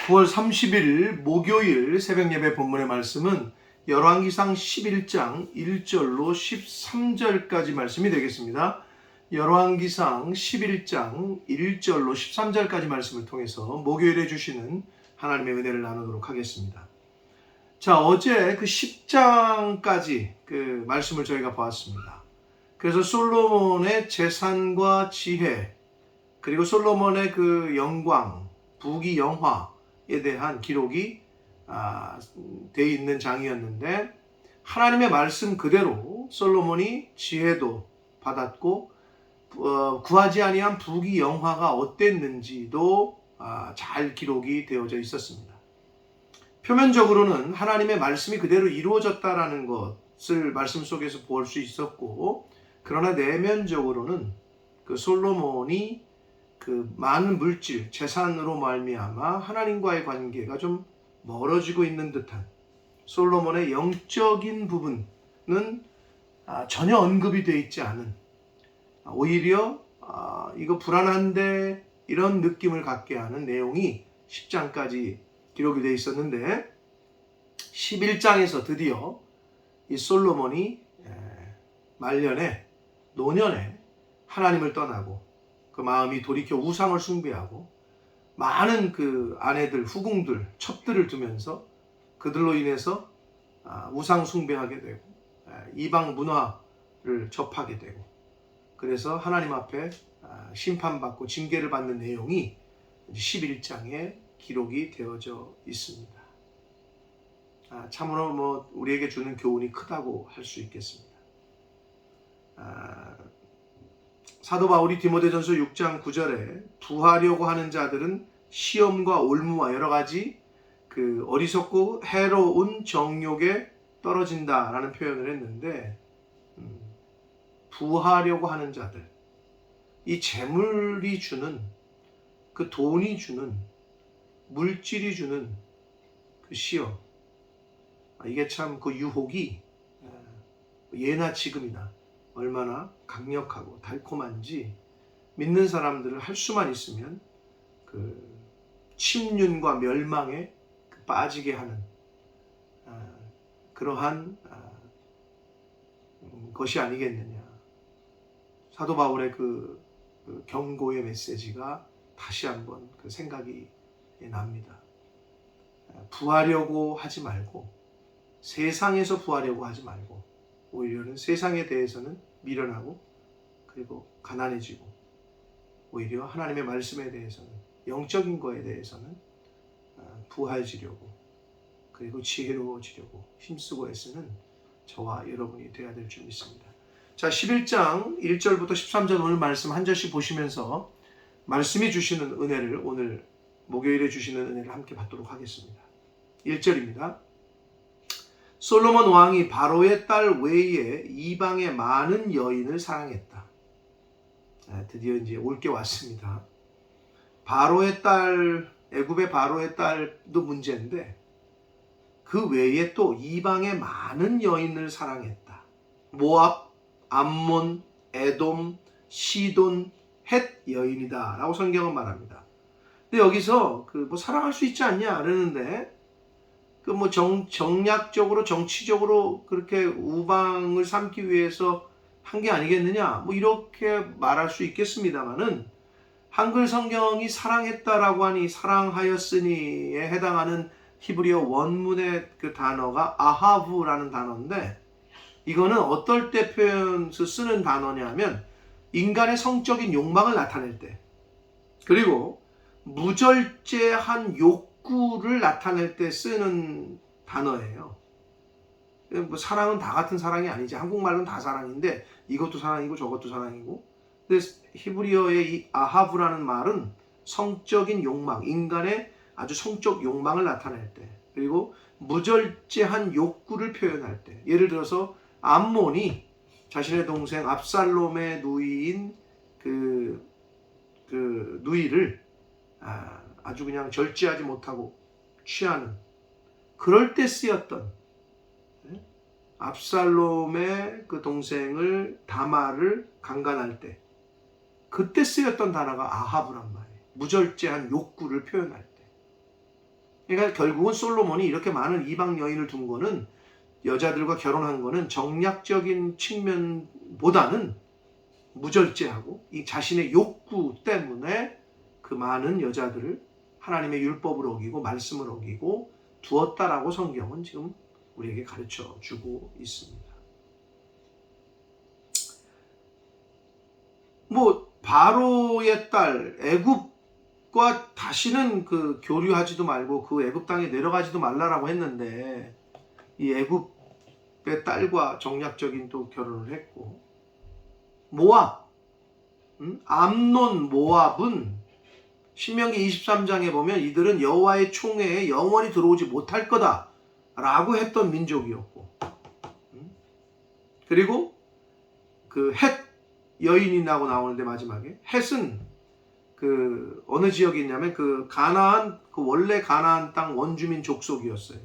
9월 30일 목요일 새벽예배 본문의 말씀은 열왕기상 11장 1절로 13절까지 말씀이 되겠습니다. 열왕기상 11장 1절로 13절까지 말씀을 통해서 목요일에 주시는 하나님의 은혜를 나누도록 하겠습니다. 자, 어제 그 10장까지 그 말씀을 저희가 보았습니다. 그래서 솔로몬의 재산과 지혜, 그리고 솔로몬의 그 영광, 부귀 영화에 대한 기록이 되어 있는 장이었는데, 하나님의 말씀 그대로 솔로몬이 지혜도 받았고 구하지 아니한 부귀 영화가 어땠는지도 잘 기록이 되어져 있었습니다. 표면적으로는 하나님의 말씀이 그대로 이루어졌다라는 것을 말씀 속에서 볼 수 있었고, 그러나 내면적으로는 그 솔로몬이 그 많은 물질, 재산으로 말미암아 하나님과의 관계가 좀 멀어지고 있는 듯한, 솔로몬의 영적인 부분은 전혀 언급이 되어 있지 않은, 오히려 이거 불안한데 이런 느낌을 갖게 하는 내용이 10장까지 기록이 되어 있었는데, 11장에서 드디어 이 솔로몬이 말년에, 노년에 하나님을 떠나고 그 마음이 돌이켜 우상을 숭배하고 많은 그 아내들, 후궁들, 첩들을 두면서 그들로 인해서 우상 숭배하게 되고 이방 문화를 접하게 되고, 그래서 하나님 앞에 심판받고 징계를 받는 내용이 11장에 기록이 되어져 있습니다. 참으로 우리에게 주는 교훈이 크다고 할 수 있겠습니다. 사도 바울이 디모데전서 6장 9절에 부하려고 하는 자들은 시험과 올무와 여러 가지 그 어리석고 해로운 정욕에 떨어진다라는 표현을 했는데, 부하려고 하는 자들, 이 재물이 주는, 그 돈이 주는, 물질이 주는 그 시험, 이게 참 그 유혹이 예나 지금이나 얼마나 강력하고 달콤한지 믿는 사람들을 할 수만 있으면 그 침륜과 멸망에 빠지게 하는 그러한 것이 아니겠느냐. 사도 바울의 그 경고의 메시지가 다시 한번 그 생각이 납니다. 부하려고 하지 말고, 세상에서 부하려고 하지 말고, 오히려는 세상에 대해서는 미련하고 그리고 가난해지고, 오히려 하나님의 말씀에 대해서는, 영적인 거에 대해서는 부하해지려고, 그리고 지혜로워지려고 힘쓰고 애쓰는 저와 여러분이 되어야 될 줄 믿습니다. 자, 11장 1절부터 13절 오늘 말씀 한 절씩 보시면서 말씀이 주시는 은혜를, 오늘 목요일에 주시는 은혜를 함께 받도록 하겠습니다. 1절입니다. 솔로몬 왕이 바로의 딸 외에 이방의 많은 여인을 사랑했다. 드디어 이제 올 게 왔습니다. 바로의 딸, 애굽의 바로의 딸도 문제인데, 그 외에 또 이방의 많은 여인을 사랑했다. 모압, 암몬, 에돔, 시돈, 헷 여인이다 라고 성경은 말합니다. 근데 여기서 사랑할 수 있지 않냐 그러는데, 정략적으로, 정치적으로 그렇게 우방을 삼기 위해서 한 게 아니겠느냐, 이렇게 말할 수 있겠습니다만은, 한글 성경이 사랑했다라고 하니 사랑하였으니에 해당하는 히브리어 원문의 그 단어가 아하브라는 단어인데, 이거는 어떨 때 쓰는 단어냐면 인간의 성적인 욕망을 나타낼 때, 그리고 무절제한 욕구를 나타낼 때 쓰는 단어예요. 사랑은 다 같은 사랑이 아니지. 한국말은 다 사랑인데 이것도 사랑이고 저것도 사랑이고, 근데 히브리어의 이 아하브라는 말은 성적인 욕망, 인간의 아주 성적 욕망을 나타낼 때, 그리고 무절제한 욕구를 표현할 때, 예를 들어서 암몬이 자신의 동생 압살롬의 누이인 그 누이를 아주 그냥 절제하지 못하고 취하는, 그럴 때 쓰였던, 압살롬의 그 동생을 다말을 강간할 때 그때 쓰였던 단어가 아하브란 말이에요. 무절제한 욕구를 표현할 때. 그러니까 결국은 솔로몬이 이렇게 많은 이방 여인을 둔 거는, 여자들과 결혼한 거는 정략적인 측면보다는 무절제하고 이 자신의 욕구 때문에 그 많은 여자들을 하나님의 율법을 어기고 말씀을 어기고 두었다라고 성경은 지금 우리에게 가르쳐 주고 있습니다. 뭐 바로의 딸 애굽과 다시는 그 교류하지도 말고 그 애굽 땅에 내려가지도 말라라고 했는데, 이 애굽의 딸과 정략적인 또 결혼을 했고, 모압, 암논 모압은 신명기 23장에 보면 이들은 여호와의 총회에 영원히 들어오지 못할 거다 라고 했던 민족이었고, 그리고 그 헷 여인이라고 나오는데 마지막에 헷은 그 어느 지역이 있냐면 그 가나안, 그 원래 가나안 땅 원주민 족속이었어요.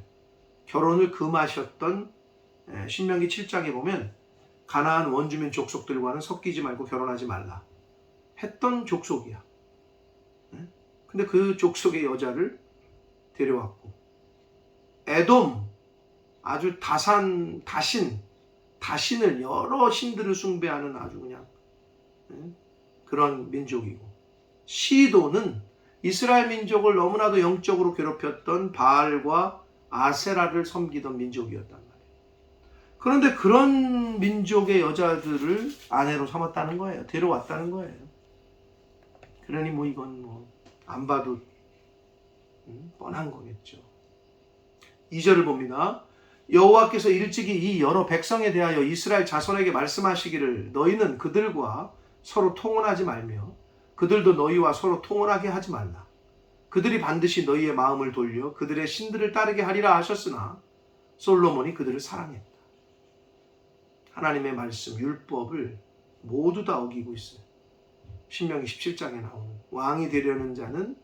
결혼을 금하셨던, 신명기 7장에 보면 가나안 원주민 족속들과는 섞이지 말고 결혼하지 말라 했던 족속이야. 근데 그 족속의 여자를 데려왔고, 에돔, 아주 다신을 여러 신들을 숭배하는 아주 그냥 그런 민족이고, 시도는 이스라엘 민족을 너무나도 영적으로 괴롭혔던 바알과 아세라를 섬기던 민족이었단 말이에요. 그런데 그런 민족의 여자들을 아내로 삼았다는 거예요. 데려왔다는 거예요. 그러니 뭐 이건 뭐 안 봐도 뻔한 거겠죠. 2절을 봅니다. 여호와께서 일찍이 이 여러 백성에 대하여 이스라엘 자손에게 말씀하시기를, 너희는 그들과 서로 통혼하지 말며 그들도 너희와 서로 통혼하게 하지 말라. 그들이 반드시 너희의 마음을 돌려 그들의 신들을 따르게 하리라 하셨으나 솔로몬이 그들을 사랑했다. 하나님의 말씀, 율법을 모두 다 어기고 있어요. 신명기 17장에 나오는 왕이 되려는 자는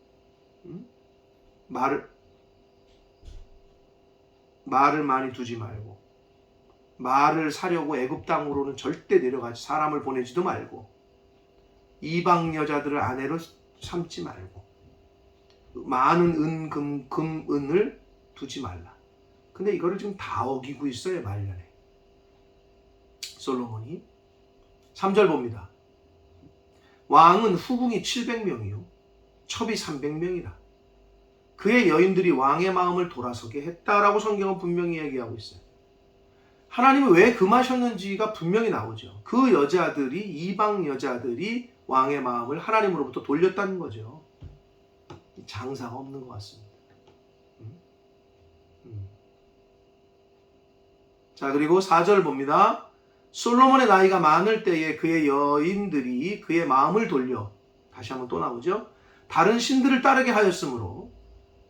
말을 많이 두지 말고, 말을 사려고 애굽 땅으로는 절대 내려가지, 사람을 보내지도 말고, 이방 여자들을 아내로 삼지 말고, 많은 금은을 두지 말라. 근데 이거를 지금 다 어기고 있어요, 말년에. 솔로몬이. 3절 봅니다. 왕은 후궁이 700명이요 첩이 300명이라. 그의 여인들이 왕의 마음을 돌아서게 했다라고 성경은 분명히 얘기하고 있어요. 하나님은 왜 금하셨는지가 분명히 나오죠. 그 여자들이, 이방 여자들이 왕의 마음을 하나님으로부터 돌렸다는 거죠. 장사가 없는 것 같습니다. 자, 그리고 4절 봅니다. 솔로몬의 나이가 많을 때에 그의 여인들이 그의 마음을 돌려, 다시 한번 또 나오죠. 다른 신들을 따르게 하였으므로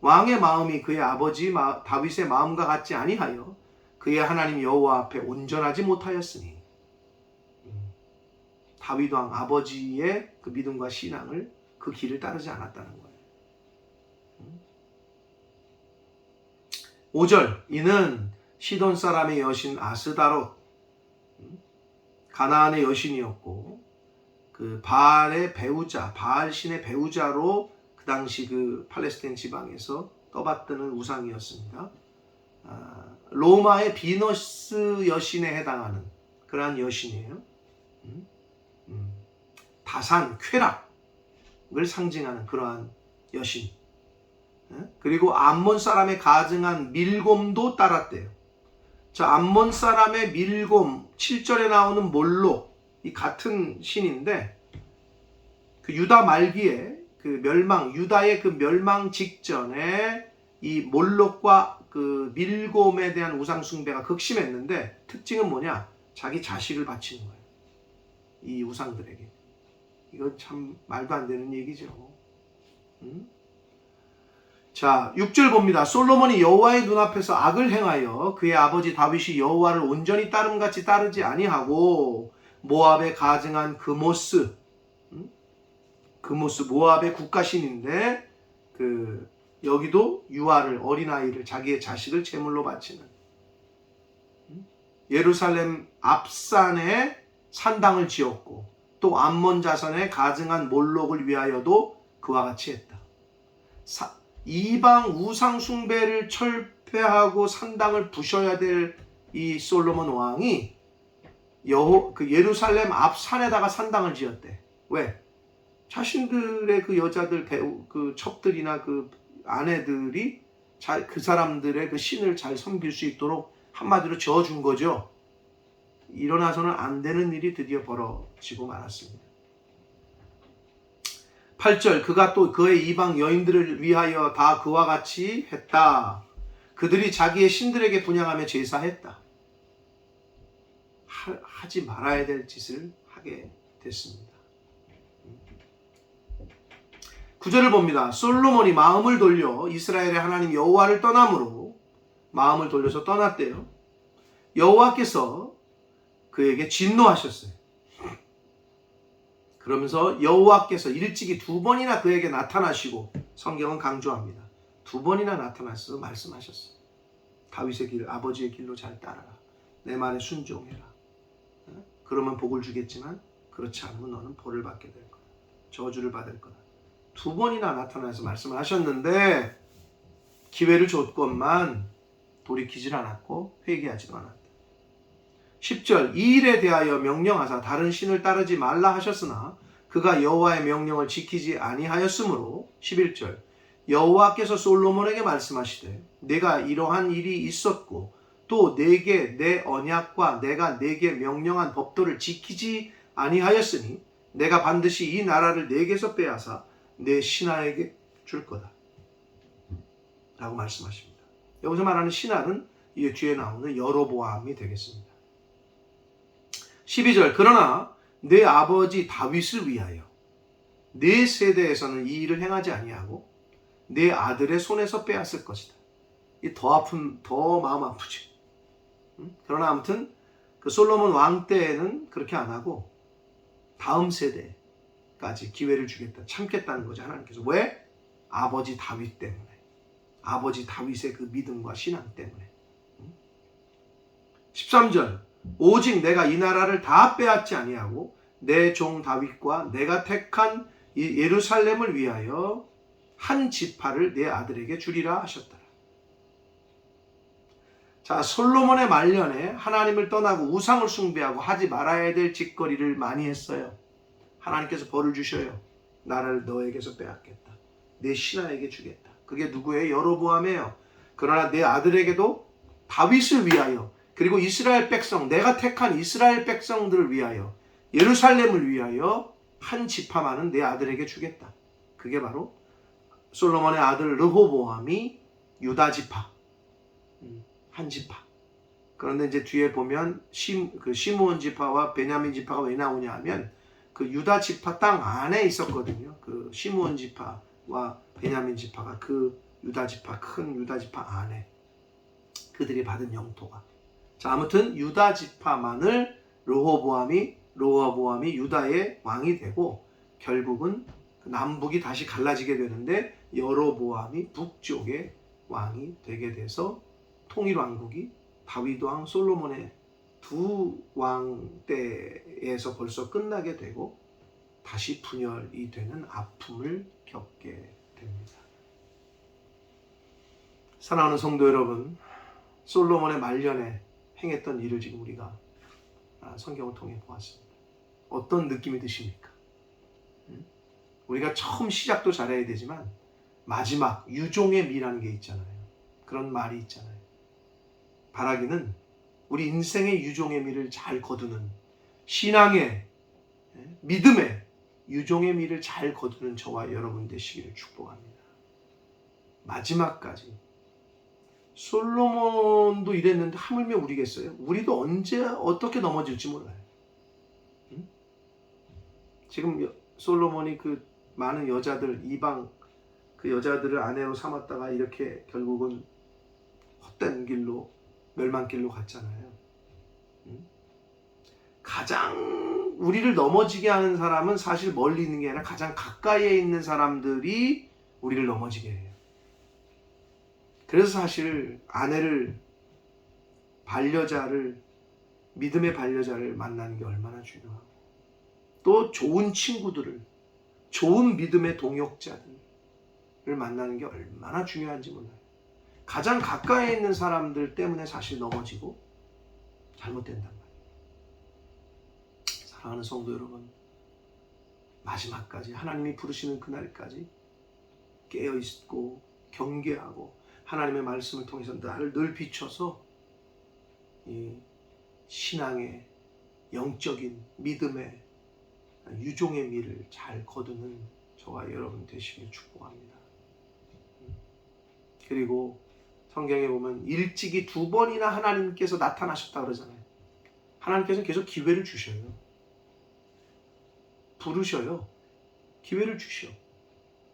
왕의 마음이 그의 아버지 다윗의 마음과 같지 아니하여 그의 하나님 여호와 앞에 온전하지 못하였으니, 다윗 왕 아버지의 그 믿음과 신앙을, 그 길을 따르지 않았다는 거예요. 5절, 이는 시돈 사람의 여신 아스다롯, 가나안의 여신이었고, 그 바알의 배우자, 바알 신의 배우자로 그 당시 그 팔레스타인 지방에서 떠받드는 우상이었습니다. 로마의 비너스 여신에 해당하는 그러한 여신이에요. 다산, 쾌락을 상징하는 그러한 여신. 그리고 암몬 사람의 가증한 밀곰도 따랐대요. 자, 암몬 사람의 밀곰, 7절에 나오는 몰록, 이 같은 신인데, 그 유다 말기에 그 유다의 그 멸망 직전에 이 몰록과 그 밀곰에 대한 우상 숭배가 극심했는데, 특징은 뭐냐? 자기 자식을 바치는 거예요. 이 우상들에게. 이건 참 말도 안 되는 얘기죠. 자, 6절 봅니다. 솔로몬이 여호와의 눈앞에서 악을 행하여 그의 아버지 다윗이 여호와를 온전히 따름같이 따르지 아니하고 모압에 가증한 그모스 모압의 국가신인데, 그 여기도 유아를, 어린아이를, 자기의 자식을 제물로 바치는, 예루살렘 앞산에 산당을 지었고, 또 암몬 자손의 가증한 몰록을 위하여도 그와 같이 했다. 이방 우상 숭배를 철폐하고 산당을 부셔야 될 이 솔로몬 왕이 그 예루살렘 앞 산에다가 산당을 지었대. 왜? 자신들의 그 여자들 그 첩들이나 그 아내들이 그 사람들의 그 신을 잘 섬길 수 있도록 한마디로 저어준 거죠. 일어나서는 안 되는 일이 드디어 벌어지고 말았습니다. 8절, 그가 또 그의 이방 여인들을 위하여 다 그와 같이 했다. 그들이 자기의 신들에게 분향하며 제사했다. 하지 말아야 될 짓을 하게 됐습니다. 9절을 봅니다. 솔로몬이 마음을 돌려 이스라엘의 하나님 여호와를 떠남으로 마음을 돌려서 떠났대요. 여호와께서 그에게 진노하셨어요. 그러면서 여호와께서 일찍이 2번이나 그에게 나타나시고, 성경은 강조합니다. 2번이나 나타나셔서 말씀하셨어요. 다윗의 길, 아버지의 길로 잘 따라라. 내 말에 순종해라. 그러면 복을 주겠지만 그렇지 않으면 너는 벌을 받게 될 거야. 저주를 받을 거다. 2번이나 나타나서 말씀을 하셨는데 기회를 줬건만 돌이키질 않았고 회개하지도 않았다. 10절, 이 일에 대하여 명령하사 다른 신을 따르지 말라 하셨으나 그가 여호와의 명령을 지키지 아니하였으므로 11절, 여호와께서 솔로몬에게 말씀하시되 내가 이러한 일이 있었고 또 내게 내 언약과 내가 내게 명령한 법도를 지키지 아니하였으니 내가 반드시 이 나라를 내게서 빼앗아 내 신하에게 줄 거다 라고 말씀하십니다. 여기서 말하는 신하는 이 뒤에 나오는 여로보암이 되겠습니다. 12절, 그러나 내 아버지 다윗을 위하여 내 세대에서는 이 일을 행하지 아니하고 내 아들의 손에서 빼앗을 것이다. 이 더 마음 아프지. 그러나 아무튼 그 솔로몬 왕 때에는 그렇게 안 하고 다음 세대까지 기회를 주겠다, 참겠다는 거죠, 하나님께서. 왜? 아버지 다윗 때문에. 아버지 다윗의 그 믿음과 신앙 때문에. 13절, 오직 내가 이 나라를 다 빼앗지 아니하고 내 종 다윗과 내가 택한 이 예루살렘을 위하여 한 지파를 내 아들에게 주리라 하셨더라. 자, 솔로몬의 말년에 하나님을 떠나고 우상을 숭배하고 하지 말아야 될 짓거리를 많이 했어요. 하나님께서 벌을 주셔요. 나라를 너에게서 빼앗겠다. 내 신하에게 주겠다. 그게 누구예요? 여로보암이에요. 그러나 내 아들에게도 다윗을 위하여, 그리고 이스라엘 백성, 내가 택한 이스라엘 백성들을 위하여, 예루살렘을 위하여 한 지파만은 내 아들에게 주겠다. 그게 바로 솔로몬의 아들 르호보암이 유다 지파, 한 지파. 그런데 이제 뒤에 보면 시므온 지파와 베냐민 지파가 왜 나오냐 하면 그 유다 지파 땅 안에 있었거든요. 그 시므온 지파와 베냐민 지파가 그 유다 지파, 큰 유다 지파 안에 그들이 받은 영토가. 자, 아무튼 유다 지파만을 르호보암이 유다의 왕이 되고 결국은 남북이 다시 갈라지게 되는데 여로보암이 북쪽의 왕이 되게 돼서 통일왕국이 다윗 왕, 솔로몬의 두 왕 때에서 벌써 끝나게 되고 다시 분열이 되는 아픔을 겪게 됩니다. 사랑하는 성도 여러분, 솔로몬의 말년에 행했던 일을 지금 우리가 성경을 통해 보았습니다. 어떤 느낌이 드십니까? 우리가 처음 시작도 잘해야 되지만 마지막 유종의 미라는 게 있잖아요. 그런 말이 있잖아요. 바라기는 우리 인생의 유종의 미를 잘 거두는, 신앙의, 믿음의 유종의 미를 잘 거두는 저와 여러분 되시기를 축복합니다. 마지막까지. 솔로몬도 이랬는데 하물며 우리겠어요? 우리도 언제 어떻게 넘어질지 몰라요. 지금 솔로몬이 그 많은 여자들, 이방 그 여자들을 아내로 삼았다가 이렇게 결국은 헛된 길로, 멸망길로 갔잖아요. 가장 우리를 넘어지게 하는 사람은 사실 멀리 있는 게 아니라 가장 가까이에 있는 사람들이 우리를 넘어지게 해요. 그래서 사실 아내를, 반려자를, 믿음의 반려자를 만나는 게 얼마나 중요하고, 또 좋은 친구들을, 좋은 믿음의 동역자들을 만나는 게 얼마나 중요한지 몰라요. 가장 가까이 있는 사람들 때문에 사실 넘어지고 잘못된단 말이에요. 사랑하는 성도 여러분, 마지막까지 하나님이 부르시는 그날까지 깨어있고 경계하고 하나님의 말씀을 통해서 나를 늘 비춰서 이 신앙의 영적인 믿음의 유종의 미를 잘 거두는 저와 여러분 되시길 축복합니다. 그리고 성경에 보면 일찍이 2번이나 하나님께서 나타나셨다 그러잖아요. 하나님께서는 계속 기회를 주셔요. 부르셔요. 기회를 주셔.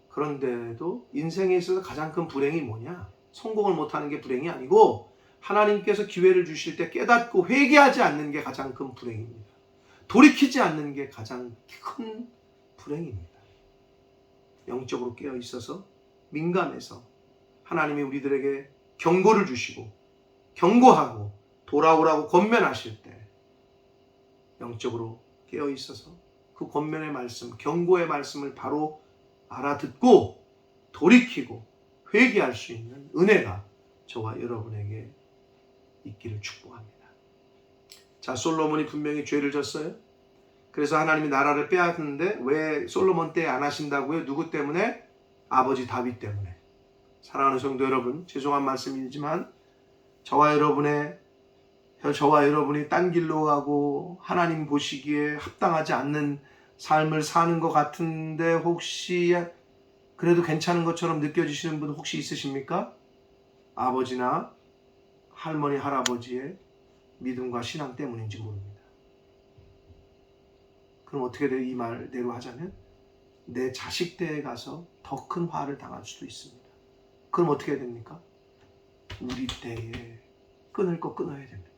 그런데도 인생에 있어서 가장 큰 불행이 뭐냐? 성공을 못하는 게 불행이 아니고 하나님께서 기회를 주실 때 깨닫고 회개하지 않는 게 가장 큰 불행입니다. 돌이키지 않는 게 가장 큰 불행입니다. 영적으로 깨어 있어서 민감해서 하나님이 우리들에게 경고를 주시고 경고하고 돌아오라고 권면하실 때 영적으로 깨어 있어서 그 권면의 말씀, 경고의 말씀을 바로 알아듣고 돌이키고 회개할 수 있는 은혜가 저와 여러분에게 있기를 축복합니다. 자, 솔로몬이 분명히 죄를 졌어요. 그래서 하나님이 나라를 빼앗는데 왜 솔로몬 때 안 하신다고요? 누구 때문에? 아버지 다윗 때문에. 사랑하는 성도 여러분, 죄송한 말씀이지만 저와 여러분이 딴 길로 가고 하나님 보시기에 합당하지 않는 삶을 사는 것 같은데 혹시 그래도 괜찮은 것처럼 느껴지시는 분 혹시 있으십니까? 아버지나 할머니, 할아버지의 믿음과 신앙 때문인지 모릅니다. 그럼 어떻게 돼요? 이 말대로 하자면 내 자식 때에 가서 더 큰 화를 당할 수도 있습니다. 그럼 어떻게 해야 됩니까? 우리 때에 끊을 거 끊어야 됩니다.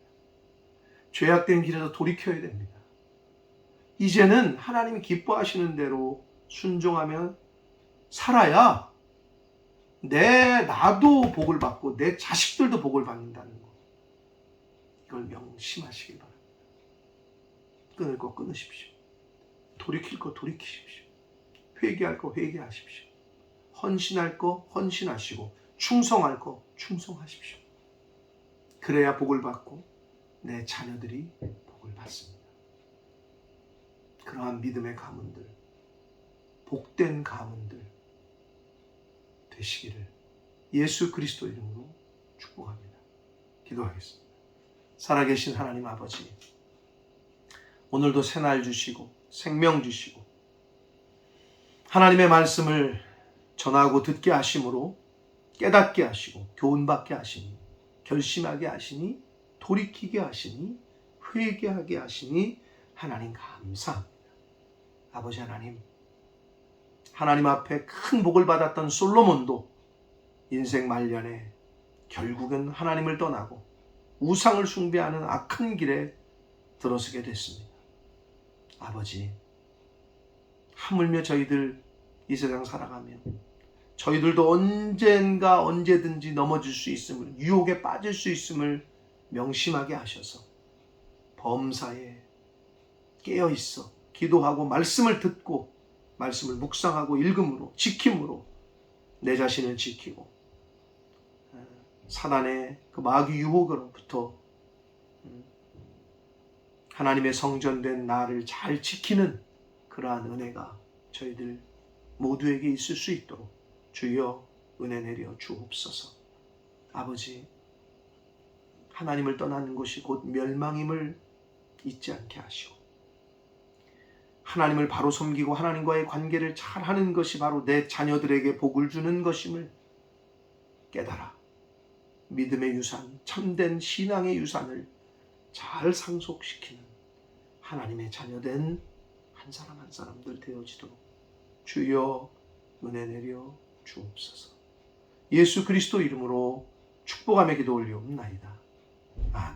죄악된 길에서 돌이켜야 됩니다. 이제는 하나님이 기뻐하시는 대로 순종하면 살아야 나도 복을 받고 내 자식들도 복을 받는다는 거. 이걸 명심하시기 바랍니다. 끊을 거 끊으십시오. 돌이킬 거 돌이키십시오. 회개할 거 회개하십시오. 헌신할 거 헌신하시고 충성할 거 충성하십시오. 그래야 복을 받고 내 자녀들이 복을 받습니다. 그러한 믿음의 가문들, 복된 가문들 되시기를 예수 그리스도 이름으로 축복합니다. 기도하겠습니다. 살아계신 하나님 아버지, 오늘도 새날 주시고 생명 주시고 하나님의 말씀을 전하고 듣게 하심으로 깨닫게 하시고 교훈받게 하시니 결심하게 하시니 돌이키게 하시니 회개하게 하시니 하나님 감사합니다. 아버지 하나님 앞에 큰 복을 받았던 솔로몬도 인생 말년에 결국은 하나님을 떠나고 우상을 숭배하는 악한 길에 들어서게 됐습니다. 아버지, 하물며 저희들 이 세상 살아가며 저희들도 언제든지 넘어질 수 있음을, 유혹에 빠질 수 있음을 명심하게 하셔서 범사에 깨어있어 기도하고 말씀을 듣고 말씀을 묵상하고 읽음으로 지킴으로 내 자신을 지키고 사단의 그 마귀 유혹으로부터 하나님의 성전된 나를 잘 지키는 그러한 은혜가 저희들 모두에게 있을 수 있도록 주여 은혜 내려 주옵소서. 아버지, 하나님을 떠나는 것이 곧 멸망임을 잊지 않게 하시고 하나님을 바로 섬기고 하나님과의 관계를 잘하는 것이 바로 내 자녀들에게 복을 주는 것임을 깨달아 믿음의 유산, 참된 신앙의 유산을 잘 상속시키는 하나님의 자녀된 한 사람 한 사람들 되어지도록 주여 은혜 내려 주옵소서. 예수 그리스도 이름으로 축복하며 기도 올리옵나이다. 아멘.